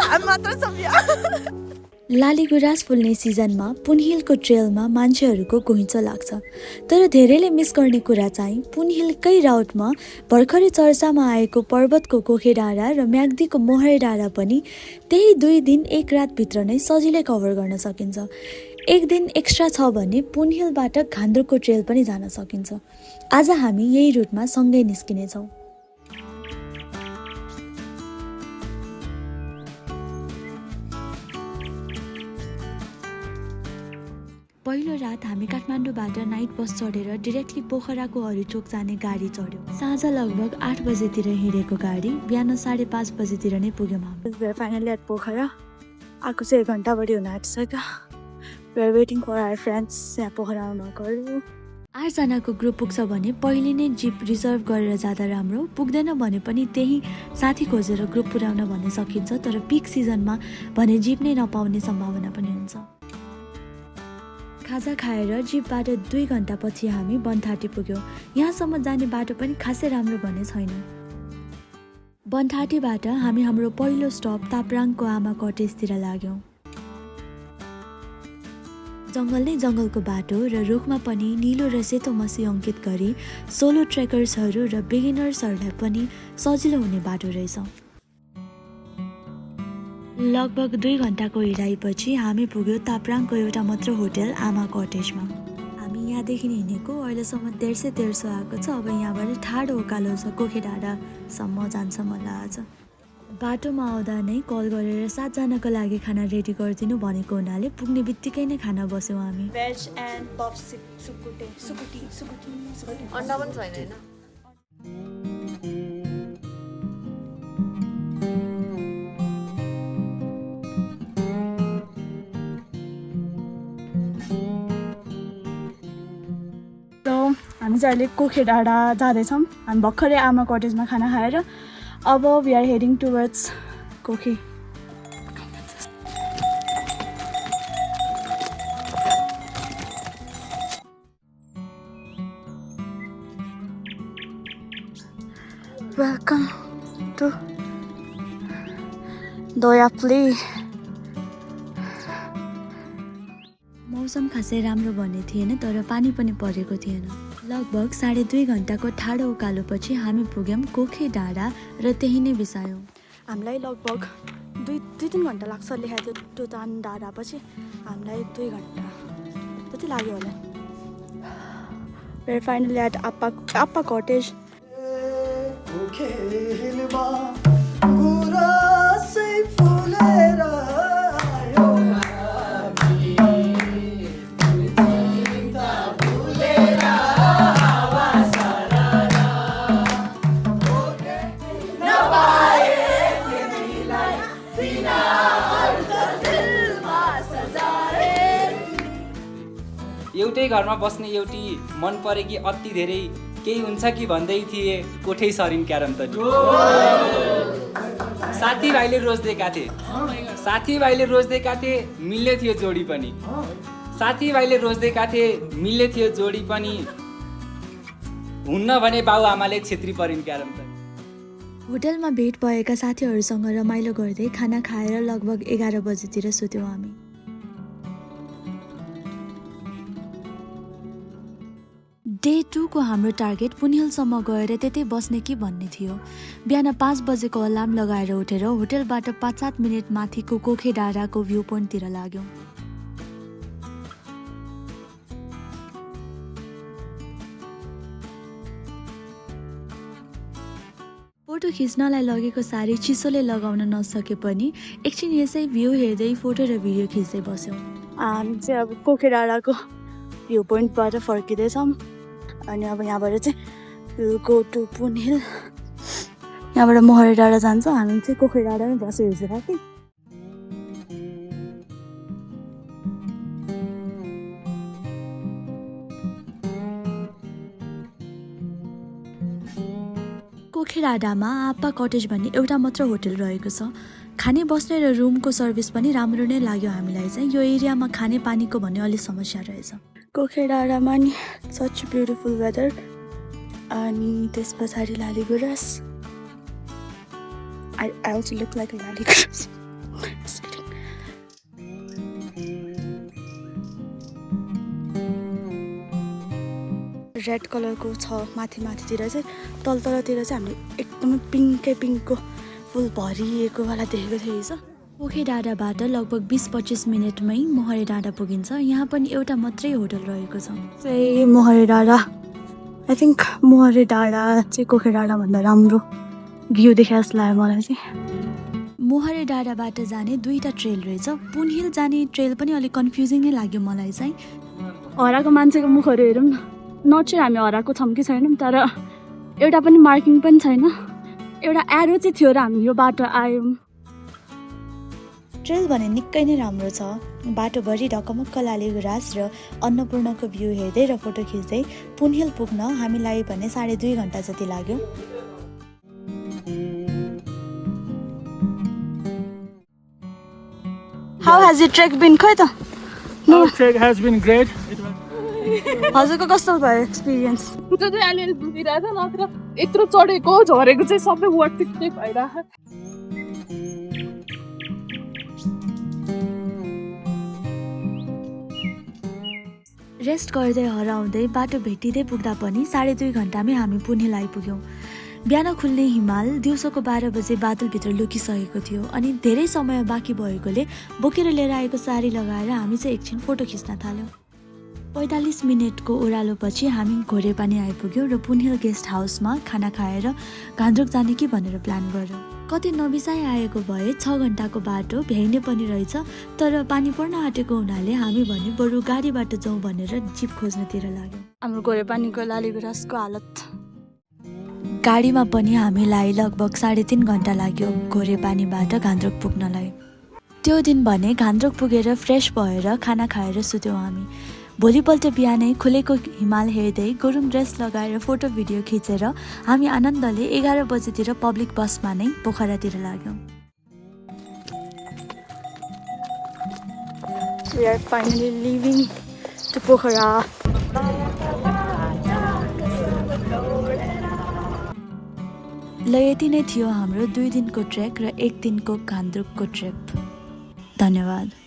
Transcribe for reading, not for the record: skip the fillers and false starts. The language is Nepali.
हामी मात्र छौँ यहाँ। लालीगुराँस फुल्ने सिजनमा पुनहिलको ट्रेलमा मान्छेहरूको घुइँचो लाग्छ। तर धेरैले मिस गर्ने कुरा चाहिँ पुनहिलकै राउटमा भर्खरै चर्चामा आएको पर्वतको कोखे डाँडा र म्याग्दीको मोहरे डाँडा पनि त्यही 2 दिन 1 रातभित्र नै सजिलै कभर गर्न सकिन्छ। एक दिन एक्स्ट्रा छ भने पुनहिलबाट घान्द्रुकको ट्रेल पनि जान सकिन्छ। आज हामी यही रुटमा सँगै निस्किनेछौँ। पहिलो रात हामी काठमाडौँबाट नाइट बस चढेर डिरेक्टली पोखराको हरिचोक जाने गाडी चढ्यौँ। साँझ लगभग 8 बजेतिर हिँडेको गाडी बिहान 5:30 बजेतिर नै पुग्यौँ हामी। फाइनली एट पोखरा आएको चाहिँ 1 घन्टा बढी हुन आँटिसक्यो। We are waiting for our friends यहाँ पोखरा आउनको। 8 जनाको ग्रुप पुग्छ भने पहिले नै जिप रिजर्भ गरेर जाँदा राम्रो, पुग्दैन भने पनि त्यही साथी खोजेर ग्रुप पुर्याउन भन्ने सकिन्छ। तर पिक सिजनमा भने जिप नै नपाउने सम्भावना पनि हुन्छ। खाजा खाएर जिपबाट 2 घन्टा पछि हामी बनठाटी पुग्यौँ। यहाँसम्म जाने बाटो पनि खासै राम्रो भन्ने छैन। बनठाटीबाट हामी हाम्रो पहिलो स्टप तापराङको आमा कटेजतिर लाग्यौँ। जङ्गल नै जङ्गलको बाटो र रुखमा पनि निलो र सेतो मसी अङ्कित गरी सोलो ट्रेकर्सहरू र बिगिनर्सहरूलाई पनि सजिलो हुने बाटो रहेछ। लगभग 2 घन्टाको हिँडाइपछि हामी पुग्यौँ तापराङको एउटा मात्र होटल आमा कटेजमा। हामी यहाँदेखि हिँडेको अहिलेसम्म 150 आएको छ। अब यहाँबाट ठाडो उकालो छ, कोखे डाँडासम्म जान्छ मलाई आज। बाटोमा आउँदा नै कल गरेर 7 जनाको लागि खाना रेडी गरिदिनु भनेको हुनाले पुग्ने बित्तिकै नै खाना बस्यौँ हामी। भेज एन्ड पफ सुकुटी अन्डा पनि छैन हैन। हामी चाहिँ अहिले कोखे डाँडा जाँदैछौँ। हामी भर्खरै आमा कटेजमा खाना खाएर अब we are heading towards Kokhe. Welcome to Doyapli. मौसम खासै राम्रो भन्ने थिएन, तर पानी पनि परेको थिएन। लगभग 2.5 घन्टाको ठाडो उकालोपछि हामी पुग्यौँ कोखे डाँडा र त्यही नै बिसायौँ। हामीलाई लगभग 2-3 घन्टा लाग्छ लेखाएको थियो टुतान डाँडापछि। हामीलाई 2 घन्टा जति लाग्यो होला। Where finally at Appa cottage. एउटै घरमा बस्ने एउटी मन परेकी अति धेरै केही हुन्छ कि भन्दै थिए कोठै सरिन क्यारम त साथीभाइले रोज्दैका थिए मिल्ने थियो जोडी पनि। साथीभाइले रोज्दैका थिए मिल्ने थियो जोडी पनि। हुन्न भने बाउ आमाले छेत्री परिन् क्यारम त। होटलमा भेट भएका साथीहरूसँग रमाइलो गर्दै खाना खाएर लगभग 11 बजेतिर सुत्यौँ हामी। डे 2 को हाम्रो टार्गेट पुनहिलसम्म गएर त्यतै बस्ने कि भन्ने थियो। बिहान 5 बजेको अलार्म लगाएर उठेर होटलबाट 5-7 मिनट माथिको कोखे डाँडाको भ्यू पोइन्टतिर लाग्यौँ। फोटो खिच्नलाई लगेको साडी चिसोले लगाउन नसके पनि एकछिन यसै भ्यू हेर्दै फोटो र भिडियो खिच्दै बस्यौँ। हामी चाहिँ अब कोखे डाँडाको भ्यू पोइन्टबाट फर्किँदैछौँ। अनि अब यहाँबाट चाहिँ गो टु पुनहिल। यहाँबाट मोहरे डाँडा जान्छ। हामी चाहिँ कोखे डाँडामै बसेर हिँडेर कि कोखे डाँडामा आप्पा कटेज भन्ने एउटा मात्र होटल रहेको छ। खाने बस्ने र रुमको सर्भिस पनि राम्रो नै लाग्यो हामीलाई चाहिँ। यो एरियामा खाने पानीको भन्ने अलिक समस्या रहेछ। कोखे डाँडामा नि सच ब्युटिफुल वेदर। अनि त्यस पछाडि लालीगुराँस। I also look like a लालीगुराँस। रेड कलरको छ माथितिर चाहिँ तलतिर चाहिँ हामीले एकदमै पिङ्कको फुल भरिएको वाला देखेको थियो हिजो। पोखे डाँडाबाट लगभग 20-25 मिनटमै मोहरे डाँडा पुगिन्छ। यहाँ पनि एउटा मात्रै होटल रहेको छ। चाहिँ मोहरे डाँडा, आई थिङ्क मोहरे डाँडा चाहिँ कोखे डाँडाभन्दा राम्रो भ्यू देखा जस्तो लाग्यो मलाई चाहिँ। मोहरे डाँडाबाट जाने 2टा ट्रेल रहेछ। पुन हिल जाने ट्रेल पनि अलिक कन्फ्युजिङ नै लाग्यो मलाई चाहिँ। हराएको मान्छेको मुखहरू हेरौँ न, नट चाहिँ हामी हराएको छौँ कि छैनौँ, तर एउटा पनि मार्किङ पनि छैन। एउटा एरो चाहिँ थियो र हामी यो बाटो आयौँ। ट्रेल भने निकै नै राम्रो छ। बाटोभरि ढकमक्क लाली गुराँस र अन्नपूर्णको भ्यू हेर्दै र फोटो खिच्दै पुन हिल पुग्न हामीलाई भने 2.5 घन्टा जति लाग्यो। How has your trek been? खै त? Our trek has been great. हजुरको कस्तो भयो एक्सपिरियन्स? खुट्टा चाहिँ अलिअलि दुखिरहेछ, नत्र यत्रो चढेको झरेको चाहिँ सबै वर्थ इट नै भइरहेको। रेस्ट गर्दै हराउँदै बाटो भेटिँदै पुग्दा पनि 2.5 घन्टामै हामी पुन हिल आइपुग्यौँ। बिहान खुल्ने हिमाल दिउँसोको 12 बजे बादलभित्र लुकिसकेको थियो अनि धेरै समय बाँकी भएकोले बोकेर लिएर आएको साडी लगाएर हामी चाहिँ एकछिन फोटो खिच्न थाल्यौँ। 45 मिनटको ओह्रालोपछि हामी घोरेपानी आइपुग्यौँ र पुन हिल गेस्ट हाउसमा खाना खाएर घान्द्रुक जाने कि भनेर प्लान गऱ्यौँ। कतै नबिसाइ आएको भए 6 घन्टाको बाटो भ्याइने पनि रहेछ, तर पानी पर्न आँटेको हुनाले हामी भने बरु गाडीबाट जाउँ भनेर जिप खोज्नतिर लाग्यौँ। हाम्रो घोरेपानीको लाली गुराँसको हालत। गाडीमा पनि हामीलाई लगभग 3.5 घन्टा लाग्यो घोरेपानीबाट घान्द्रुक पुग्नलाई। त्यो दिन भने घान्द्रुक पुगेर फ्रेस भएर खाना खाएर सुत्यौँ हामी। भोलिपल्ट बिहानै खुलेको हिमाल हेर्दै गरुङ ड्रेस लगाएर फोटो भिडियो खिचेर हामी आनन्दले 11 बजेतिर पब्लिक बसमा नै पोखरातिर लाग्यौँ। We are finally leaving to Pokhara. ल यति नै थियो हाम्रो 2 दिनको ट्रेक र 1 दिनको घान्द्रुकको ट्रिप। धन्यवाद।